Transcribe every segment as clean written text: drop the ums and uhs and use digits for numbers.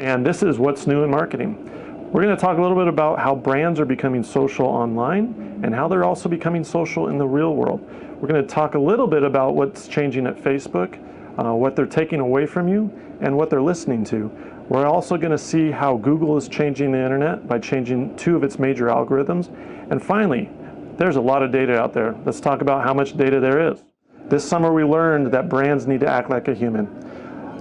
and this is What's New in Marketing. We're going to talk a little bit about how brands are becoming social online and how they're also becoming social in the real world. We're going to talk a little bit about what's changing at Facebook, what they're taking away from you, and what they're listening to. We're also going to see how Google is changing the internet by changing 2 of its major algorithms. And finally, there's a lot of data out there. Let's talk about how much data there is. This summer we learned that brands need to act like a human.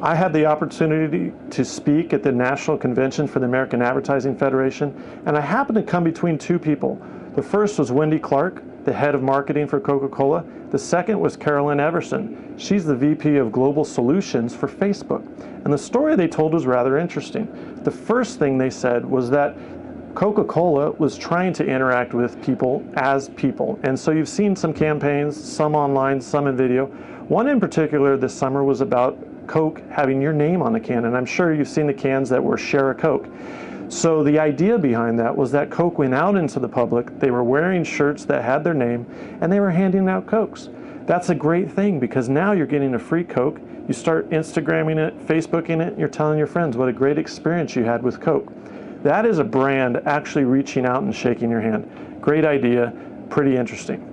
I had the opportunity to speak at the National Convention for the American Advertising Federation, and I happened to come between 2 people. The first was Wendy Clark, the head of marketing for Coca-Cola. The second was Carolyn Everson. She's the VP of Global Solutions for Facebook. And the story they told was rather interesting. The first thing they said was that Coca-Cola was trying to interact with people as people. And so you've seen some campaigns, some online, some in video. One in particular this summer was about Coke having your name on the can, and I'm sure you've seen the cans that were Share a Coke. So the idea behind that was that Coke went out into the public, they were wearing shirts that had their name, and they were handing out Cokes. That's a great thing because now you're getting a free Coke, you start Instagramming it, Facebooking it, and you're telling your friends what a great experience you had with Coke. That is a brand actually reaching out and shaking your hand. Great idea, pretty interesting.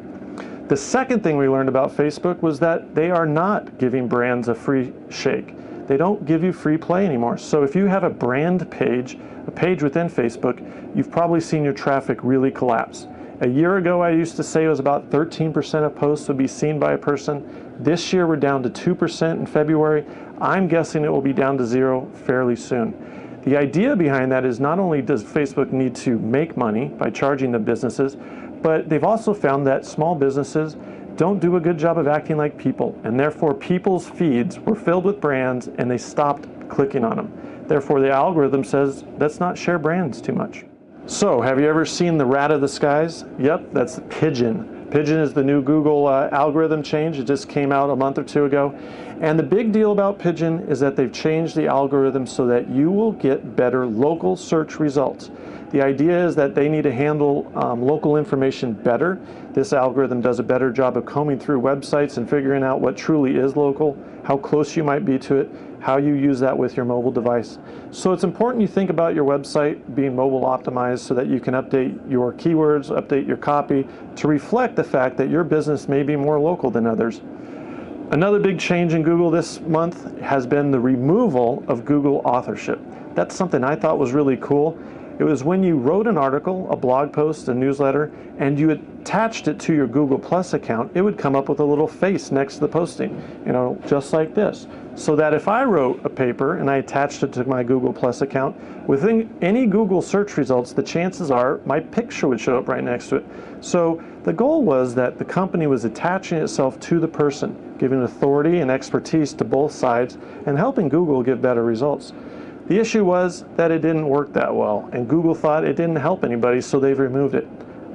The second thing we learned about Facebook was that they are not giving brands a free shake. They don't give you free play anymore. So if you have a brand page, a page within Facebook, you've probably seen your traffic really collapse. A year ago, I used to say it was about 13% of posts would be seen by a person. This year, we're down to 2% in February. I'm guessing it will be down to 0 fairly soon. The idea behind that is not only does Facebook need to make money by charging the businesses, but they've also found that small businesses don't do a good job of acting like people, and therefore people's feeds were filled with brands and they stopped clicking on them. Therefore the algorithm says, let's not share brands too much. So have you ever seen the rat of the skies? Yep, that's Pigeon. Pigeon is the new Google algorithm change. It just came out a month or 2 ago. And the big deal about Pigeon is that they've changed the algorithm so that you will get better local search results. The idea is that they need to handle local information better. This algorithm does a better job of combing through websites and figuring out what truly is local, how close you might be to it, how you use that with your mobile device. So it's important you think about your website being mobile optimized so that you can update your keywords, update your copy to reflect the fact that your business may be more local than others. Another big change in Google this month has been the removal of Google authorship. That's something I thought was really cool. It was when you wrote an article, a blog post, a newsletter, and you attached it to your Google Plus account, it would come up with a little face next to the posting, just like this. So that if I wrote a paper and I attached it to my Google Plus account, within any Google search results, the chances are my picture would show up right next to it. So the goal was that the company was attaching itself to the person, giving authority and expertise to both sides, and helping Google give better results. The issue was that it didn't work that well, and Google thought it didn't help anybody, so they've removed it.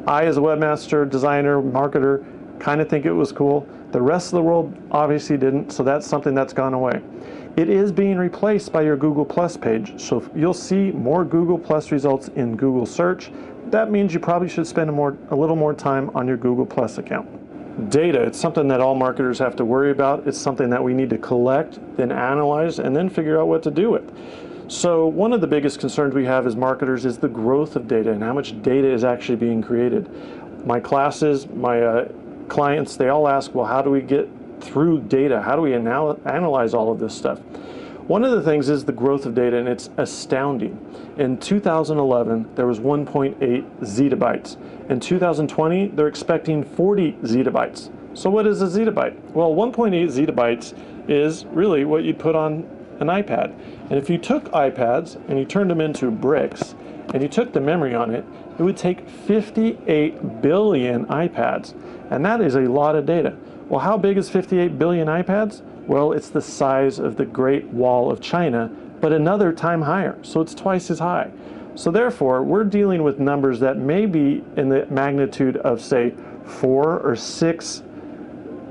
I, as a webmaster, designer, marketer, kind of think it was cool. The rest of the world obviously didn't, so that's something that's gone away. It is being replaced by your Google Plus page, so you'll see more Google Plus results in Google search. That means you probably should spend a little more time on your Google Plus account. Data, it's something that all marketers have to worry about. It's something that we need to collect, then analyze, and then figure out what to do with. So one of the biggest concerns we have as marketers is the growth of data and how much data is actually being created. My classes, my clients, they all ask, well, how do we get through data? How do we analyze all of this stuff? One of the things is the growth of data, and it's astounding. In 2011, there was 1.8 zettabytes. In 2020, they're expecting 40 zettabytes. So what is a zettabyte? Well, 1.8 zettabytes is really what you'd put on an iPad. And if you took iPads and you turned them into bricks and you took the memory on it, it would take 58 billion iPads. And that is a lot of data. Well, how big is 58 billion iPads? Well, it's the size of the Great Wall of China, but another time higher. So it's twice as high. So therefore, we're dealing with numbers that may be in the magnitude of, say, 4 or 6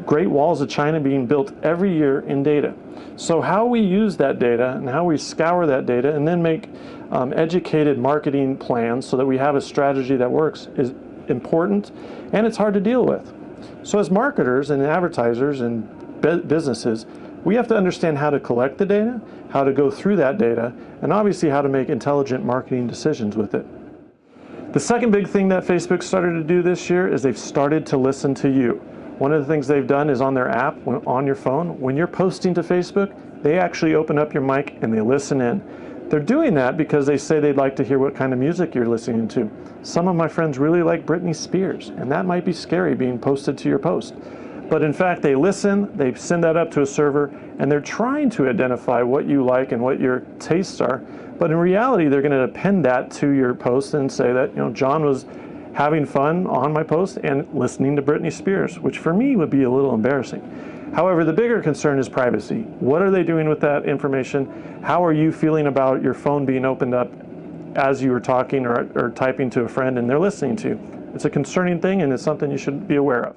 Great Walls of China being built every year in data. So how we use that data and how we scour that data and then make educated marketing plans so that we have a strategy that works is important, and it's hard to deal with. So as marketers and advertisers and businesses, We have to understand how to collect the data, how to go through that data, and obviously how to make intelligent marketing decisions with it. The second big thing that Facebook started to do this year is they've started to listen to you. One of the things they've done is on their app, on your phone, when you're posting to Facebook, they actually open up your mic and they listen in. They're doing that because they say they'd like to hear what kind of music you're listening to. Some of my friends really like Britney Spears, and that might be scary being posted to your post. But in fact, they listen, they send that up to a server, and they're trying to identify what you like and what your tastes are. But in reality, they're going to append that to your post and say that, John was having fun on my post and listening to Britney Spears, which for me would be a little embarrassing. However, the bigger concern is privacy. What are they doing with that information? How are you feeling about your phone being opened up as you were talking or typing to a friend and they're listening to you? It's a concerning thing, and it's something you should be aware of.